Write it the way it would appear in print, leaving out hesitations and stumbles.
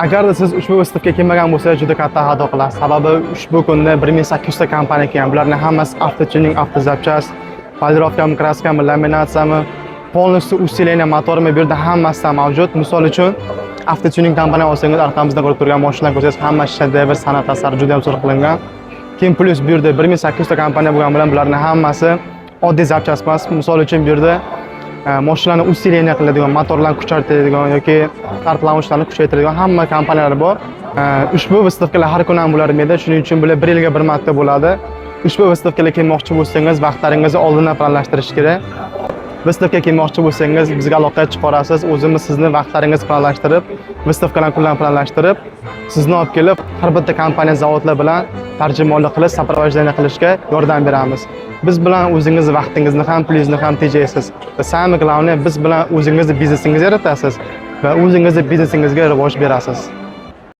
Agarda siz ushbu выставkaga kelmagan bo'lsangiz juda katta xato qilasiz. Sababi ushbu kunda 1800 ta kompaniya kelgan. Bularning hammasi avtotuning, avtozapchast, polirovkami, kraskami, laminatsiyami, полностью усиление motorimi bu yerda hammasi mavjud. Misol uchun avtotuning kompaniya olsangiz, orqamizda ko'rib turgan mashinalar ko'rsangiz, hamma shedevr, san'at asari juda ham zo'r qilingan. Keyin plus bu yerda 1800 ta kompaniya bo'lgani bilan bularning hammasi oddiy zapchast emas. Misol uchun bu yerda mashinalarni усиление qiladigan, motorlarni kuchaytiradigan yoki tartlanishlarni kuchaytiradigan hamma kompaniyalar bor. Ushbu выставkalar har kuni ham bo'lavermaydi. Shuning uchun bular 1 yilga bir marta bo'ladi. Ushbu выставkaga kelmoqchi bo'lsangiz, vaqtlaringizni oldindan planlashtirish kerak. Выставkaga kelmoqchi bo'lsangiz, bizga aloqa chiqarasiz. O'zimiz sizni vaqtlaringizni planlashtirib, выставkalarni kunlarni planlashtirib, sizni olib kelib, har bitta kompaniya, zavodlar bilan tarjimonlik qilish, soprovождение qilishga yordam beramiz. Biz bilan o'zingizni vaqtingizni ham, pulingizni ham tejaysiz. Va самое главное, biz bilan o'zingizni biznesingizni yaratasiz va o'zingizni biznesingizga rivoj berasiz.